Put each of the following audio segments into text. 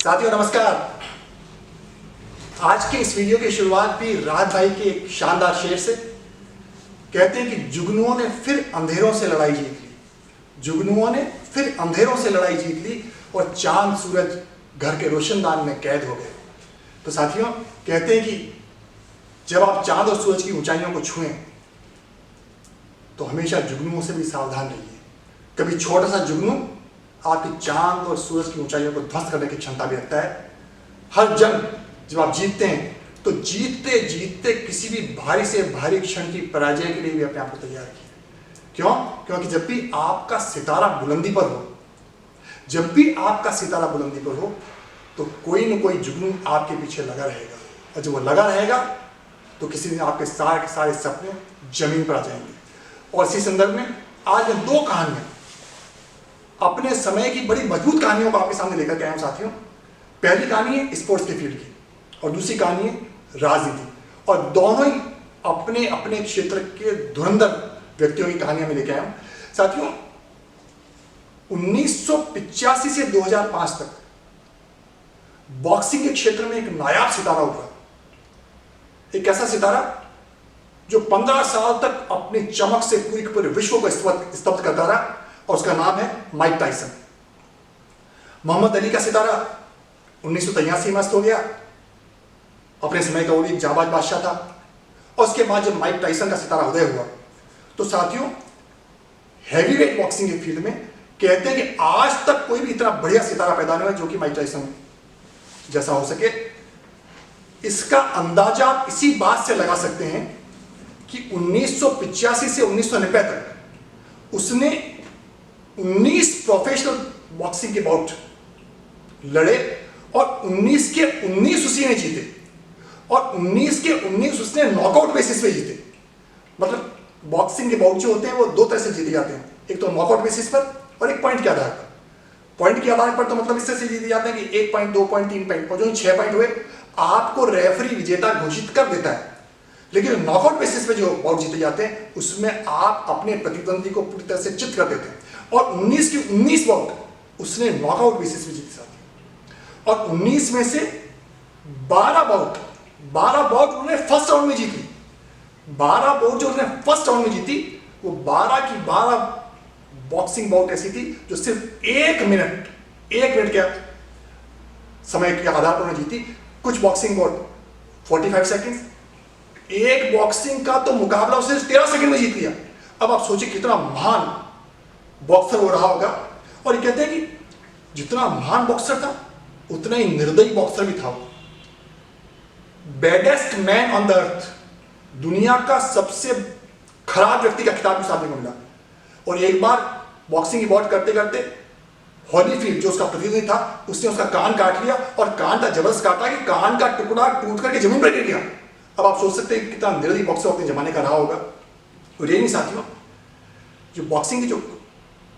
साथियों नमस्कार। आज के इस वीडियो की शुरुआत भी राहत भाई के एक शानदार शेर से। कहते हैं कि जुगनुओं ने फिर अंधेरों से लड़ाई जीत ली। जुगनुओं ने फिर अंधेरों से लड़ाई जीत ली और चांद सूरज घर के रोशनदान में कैद हो गए। तो साथियों कहते हैं कि जब आप चांद और सूरज की ऊंचाइयों को छुएं तो हमेशा जुगनुओं से भी सावधान रहिए। कभी छोटा सा जुगनू आपकी चांद और सूरज की ऊंचाइयों को ध्वस्त करने की क्षमता भी रखता है। हर जंग जब आप जीतते हैं तो जीतते जीतते किसी भी भारी से भारी क्षण की पराजय के लिए भी अपने आप को तैयार किया। क्यों? क्योंकि जब भी आपका सितारा बुलंदी पर हो, जब भी आपका सितारा बुलंदी पर हो तो कोई न कोई जुगनू आपके पीछे लगा रहेगा, और जब वो लगा रहेगा तो किसी दिन आपके सारे के सारे सपने जमीन पर आ जाएंगे। और इसी संदर्भ में आज मैं दो कहानियां, अपने समय की बड़ी मजबूत कहानियों को आपके सामने लेकर के आया हूं साथियों। पहली कहानी है स्पोर्ट्स के फील्ड की और दूसरी कहानी है राजनीति, और दोनों ही अपने अपने क्षेत्र के धुरंधर व्यक्तियों की कहानियां में लेकर आया हूं साथियों। 1985 से 2005 तक बॉक्सिंग के क्षेत्र में एक नायाब सितारा उभरा। एक ऐसा सितारा जो 15 साल तक अपनी चमक से पूरी पूरे विश्व को स्तब्ध करता रहा, और उसका नाम है माइक टायसन। मोहम्मद अली का सितारा 1983 में अस्त हो गया। अपने समय का वो भी एक जाबाज बादशाह था। और उसके बाद जब माइक टायसन का सितारा उदय हुआ तो साथियों हैवीवेट बॉक्सिंग के फील्ड में कहते हैं कि आज तक कोई भी इतना बढ़िया सितारा पैदा नहीं हुआ जो कि माइक टायसन जैसा हो सके। इसका अंदाजा आप इसी बात से लगा सकते हैं कि 1985 से 1990 तक उसने 19 प्रोफेशनल बॉक्सिंग के बाउट लड़े और 19 के 19 उसी ने जीते, और 19 के 19 उसने नॉकआउट बेसिस पे जीते। मतलब बॉक्सिंग के बाउट जो होते हैं वो दो तरह से जीते जाते हैं, एक तो नॉकआउट बेसिस पर और एक पॉइंट के आधार पर। पॉइंट के आधार पर तो मतलब इस तरह से जीते जाते हैं कि 1 पॉइंट, 2 पॉइंट, 3 पॉइंट, और जो 6 पॉइंट हुए आपको रेफरी विजेता घोषित कर देता है। लेकिन नॉकआउट बेसिस पे जो बाउट जीते जाते हैं उसमें आप अपने प्रतिद्वंदी को पूरी तरह से चित कर देते हैं, और 19 की 19 बाउट उसने नॉकआउट बेसिस पे जीते साथी। और 19 में से 12 बाउट उन्होंने फर्स्ट राउंड में जीती। 12 बाउट जो उन्होंने फर्स्ट राउंड में जीती वो 12 की 12 बॉक्सिंग बाउट ऐसी थी जो सिर्फ 1 मिनट के समय के आधार पर उन्होंने जीती। कुछ बॉक्सिंग बाउट 45 सेकेंड, एक बॉक्सिंग का तो मुकाबला उसने 13 सेकंड में जीत लिया। अब आप सोचिए कितना महान बॉक्सर हो रहा होगा। और ये कहते हैं कि जितना महान बॉक्सर था उतना ही निर्दयी बॉक्सर भी था। Baddest man on the earth, दुनिया का सबसे खराब व्यक्ति का खिताब उस आदमी को मिला। और एक बार बॉक्सिंग की बात करते करते हॉलीफील्ड जो उसका प्रतिनिधि था उसने उसका कान काट लिया, और कान का जबरदस्त काटा कि कान का टुकड़ा टूट करके जमीन पर गिर गया। अब आप सोच सकते हैं कितना निर्दयी बॉक्सर अपने जमाने का रहा होगा। और ये नहीं साथियों, जो बॉक्सिंग के जो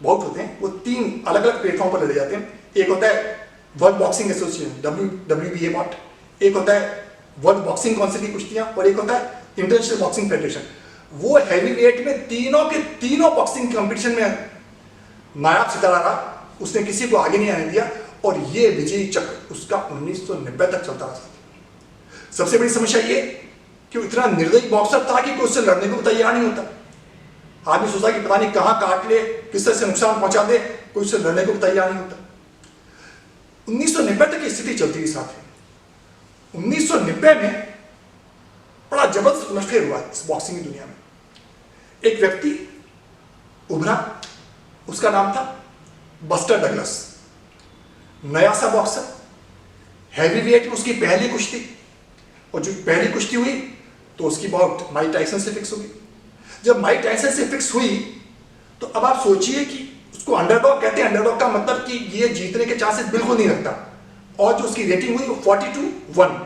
बाउट होते हैं वो 3 अलग अलग प्लेटफॉर्म पर लड़े जाते हैं। एक होता है world boxing association WBA bout, एक होता है वर्ल्ड बॉक्सिंग काउंसिल की कुश्तियां, और एक होता है इंटरनेशनल बॉक्सिंग फेडरेशन। वो हैवीवेट में तीनों के तीनों बॉक्सिंग कंपटीशन में नायाब सितारा रहा, उसने किसी को आगे नहीं आने दिया, और ये विजयी चक्र उसका 1990 तक चलता रहा। सबसे बड़ी समस्या ये कि वो इतना निर्दयी बॉक्सर था कि कोई उससे लड़ने को तैयार नहीं होता। आदमी सोचा कि पता नहीं कहां काट ले, किस तरह से नुकसान पहुंचा दे, कोई उससे लड़ने को तैयार नहीं होता। 1990 तक की स्थिति चलती रही साथ। 1990 में बड़ा जबरदस्त उलटफेर हुआ इस बॉक्सिंग की दुनिया में। एक व्यक्ति उभरा, उसका नाम था बस्टर डगलस। नया सा बॉक्सर, हैवीवेट में उसकी पहली कुश्ती, और जो पहली कुश्ती हुई तो उसकी बाउट माइक टायसन से फिक्स हुई। जब माइक टायसन से फिक्स हुई तो अब आप सोचिए कि उसको अंडरडॉग कहते हैं। अंडरडॉग का मतलब कि ये जीतने के चांसेस बिल्कुल नहीं रखता, और जो उसकी रेटिंग हुई वो 42-1,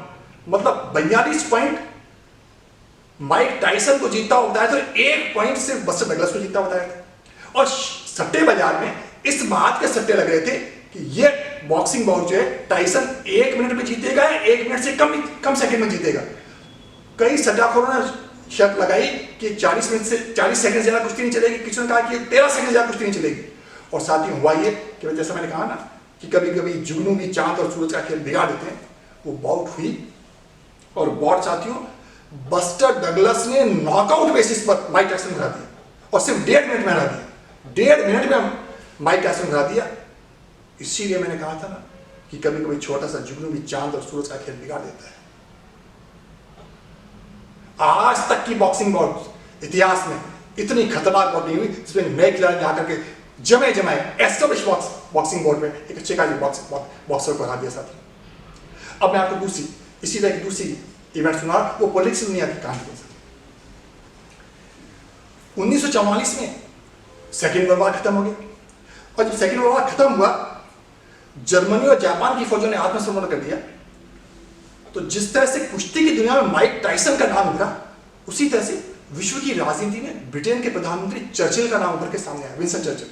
मतलब 42 पॉइंट माइक टायसन को जीतता होता है, तो 1 पॉइंट सिर्फ बस्टर डगलस को जीतता होता है। और सट्टे बाजार में इस बात के सट्टे लग रहे थे कि ये बॉक्सिंग बाउट जो है टायसन 1 मिनट में जीतेगा या 1 मिनट से कम सेकंड में जीतेगा। कई सट्टाखोरों ने शर्त लगाई कि 40 सेकंड से ज्यादा कुश्ती नहीं चलेगी, किसी ने कहा कि 13 सेकंड से ज्यादा कुश्ती नहीं चलेगी। और साथ ही हुआ ये कि जैसा मैंने कहा ना कि कभी कभी जुगनू भी चांद और सूरज का खेल बिगाड़ देते हैं। वो बाउट हुई और बॉट साथियों बस्टर डगलस ने नॉकआउट बेसिस पर माइक टायसन को हरा दिया और सिर्फ 1.5 मिनट में हरा दिया। 1.5 मिनट में माइक टायसन को हरा दिया। इसीलिए मैंने कहा था ना कि कभी कभी छोटा सा जुगनू भी चांद और सूरज का खेल बिगाड़ देता है। आज तक की बॉक्सिंग बाउट इतिहास में इतनी खतरनाक बाउट नहीं हुई जिसमें नए खिलाड़ी आकर के जमे एस्टेब्लिश बॉक्सिंग बोर्ड में एक अच्छे खाली बॉक्सर को हरा दिया साथी। अब मैं आपको इसी तरह की दूसरी इवेंट सुना, वो पॉलिटिक्स में नहीं आती कहानी। 1944 में सेकेंड वर्ल्ड वॉर खत्म हो गया और जब सेकेंड वर्ल्ड वॉर खत्म हुआ जर्मनी और जापान की फौजों ने आत्मसमर्पण कर दिया। तो जिस तरह से कुश्ती की दुनिया में माइक टायसन का नाम उभरा, उसी तरह से विश्व की राजनीति में ब्रिटेन के प्रधानमंत्री चर्चिल का नाम उभर के सामने आया। विंस्टन चर्चिल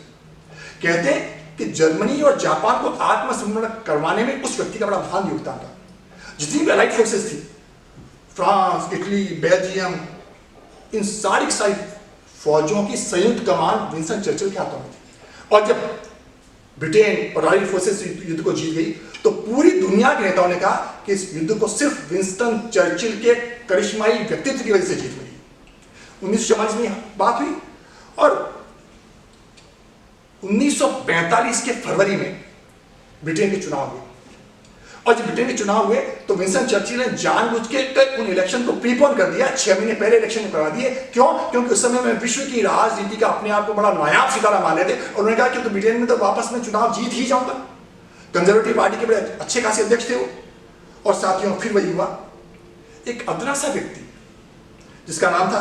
कहते हैं कि जर्मनी और जापान को आत्मसमर्पण करवाने में उस व्यक्ति का बड़ा महान योगदान था। जितनी भी अलाइड फोर्सेस थी, फ्रांस, इटली, बेल्जियम, इन सारी फौजों की संयुक्त कमान विंस्टन चर्चिल के हाथों में थी। और जब ब्रिटेन और अलाइड फोर्सेस युद्ध को जीत गई तो पूरी दुनिया के नेताओं ने कहा कि इस युद्ध को सिर्फ विंस्टन चर्चिल के करिश्माई व्यक्तित्व की वजह से जीत मिली। 1944 में बात हुई और 1945 के फरवरी में ब्रिटेन के चुनाव हुए और जब ब्रिटेन के चुनाव हुए तो विंस्टन चर्चिल ने जानबूझ के उन इलेक्शन को प्रीपोन कर दिया। 6 महीने पहले इलेक्शन करवा दिए। क्यों? क्योंकि उस समय में विश्व की राजनीति का अपने आप को बड़ा नायाब सितारा मान रहे थे और उन्होंने कहा कि तो ब्रिटेन में तो वापस में चुनाव जीत ही जाऊंगा। कंजर्वेटिव पार्टी के बड़े अच्छे खासे अध्यक्ष थे वो। और साथियों फिर वही हुआ, एक अदना सा व्यक्ति जिसका नाम था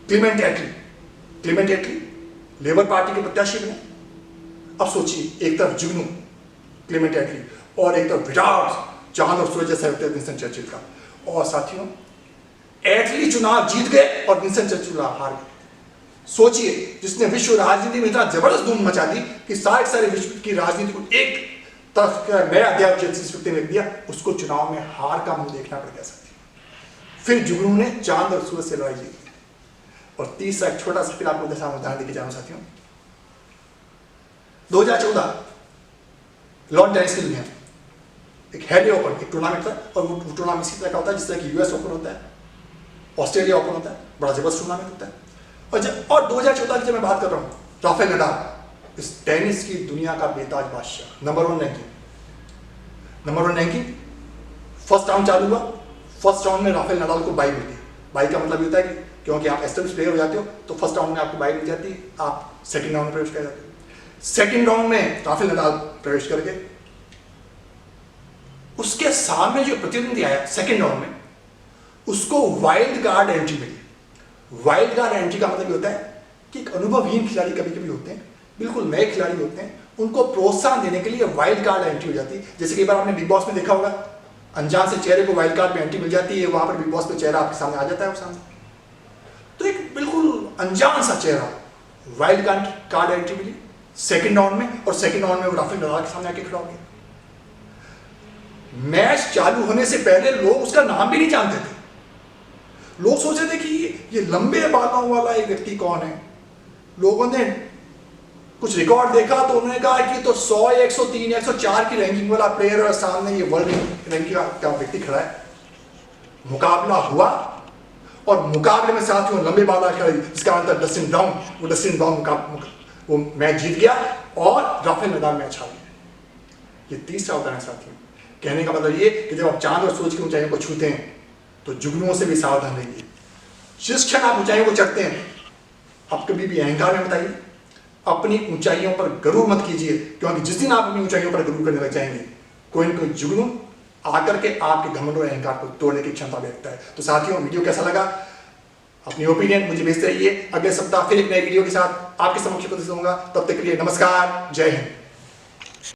क्लीमेंट एटली लेबर पार्टी के प्रत्याशी बने। अब सोचिए, एक तरफ जुगनू क्लीमेंट एटली और एक तरफ विराट चांद और सूरज जैसा व्यक्ति विंस्टन चर्चिल का। और साथियों एटली चुनाव जीत गए और विंस्टन चर्चिल हार गए। सोचिए, जिसने विश्व राजनीति में इतना जबरदस्त धूम मचा दी कि सारे विश्व की राजनीति को एक तरफ का नया अध्याय जिस व्यक्ति ने लिख दिया, उसको चुनाव में हार का मुंह देखना पड़ गया साथियों। फिर जुगनू ने चांद और सूरज से लड़ाई जीती। और तीसरा एक छोटा सा फिर आपको उदाहरण देके जाऊं साथियों, 2014 लॉन टेनिस की दुनिया एक हेली ओपन एक टूर्नामेंट था और वो टूर्नामेंट इसी तरह का होता है जिस तरह की यूएस ओपन होता है, ऑस्ट्रेलिया ओपन होता है, बड़ा जबरदस्त टूर्नामेंट होता है। और 2014 की जब मैं बात कर रहा हूँ, राफेल नडाल इस टेनिस की दुनिया का बेताज बादशाह, नंबर 1 रैंकिंग। फर्स्ट राउंड चालू हुआ, फर्स्ट राउंड में राफेल नडाल को बाई मिली। बाई का मतलब ये होता है कि क्योंकि आप एस्टेब्लिश प्लेयर हो जाते हो तो फर्स्ट राउंड में आपको बाई मिल जाती है, आप सेकंड राउंड में प्रवेश कर जाते हो। सेकंड राउंड में राफेल नडाल प्रवेश करके उसके सामने जो प्रतिद्वंदी आया सेकंड राउंड में, उसको वाइल्ड कार्ड एंट्री मिली। वाइल्ड कार्ड एंट्री का मतलब ये होता है कि एक अनुभवहीन खिलाड़ी कभी कभी होते हैं, बिल्कुल नए खिलाड़ी होते हैं, उनको प्रोत्साहन देने के लिए वाइल्ड कार्ड एंट्री हो जाती है। जैसे कई बार आपने बिग बॉस में देखा होगा, अनजान से चेहरे को वाइल्ड कार्ड में एंट्री मिल जाती है, वहां पर बिग बॉस में चेहरा आपके सामने आ जाता है सामने। तो एक बिल्कुल अनजान सा चेहरा वाइल्ड कार्ड एंट्री मिली सेकंड राउंड में, और सेकंड राउंड में वो राफेल नडाल के सामने आके खड़ा हो गया। मैच चालू होने से पहले लोग उसका नाम भी नहीं जानते थे। लोग सोच रहे थे कि ये लंबे बालों वाला एक व्यक्ति कौन है। लोगों ने कुछ रिकॉर्ड देखा तो उन्होंने कहा कि तो 100, 103, 104 की रैंकिंग वाला प्लेयर और सामने ये वर्ल्ड रैंकिंग का व्यक्ति खड़ा है। मुकाबला हुआ और मुकाबले में साथियों लंबे बाल खिलाड़ी जिसका नाम था डस्टिन ब्राउन, वो डस्टिन ब्राउन वो मैच जीत गया और राफेल नडाल मैच हार गया। ये तीसरा उदाहरण साथियों। कहने का मतलब ये कि जब आप चांद और सूरज की ऊंचाइयों को छूते हैं तो जुगनुओं से भी सावधान रहिए। जिस क्षण आप ऊंचाइयों को चढ़ते हैं, आप कभी भी अहंकार में बताइए, अपनी ऊंचाइयों पर गरूर मत कीजिए, क्योंकि जिस दिन आप अपनी ऊंचाइयों पर गरूर करने लग जाएंगे, कोई न कोई जुगनू आकर के आपके घमंड और अहंकार को तोड़ने की क्षमता रखता है। तो साथियों, वीडियो कैसा लगा? अपनी ओपिनियन मुझे भेजते रहिए। अगले सप्ताह फिर एक नए वीडियो के साथ आपके समक्ष उपस्थित होऊंगा। तब तक के लिए नमस्कार, जय हिंद।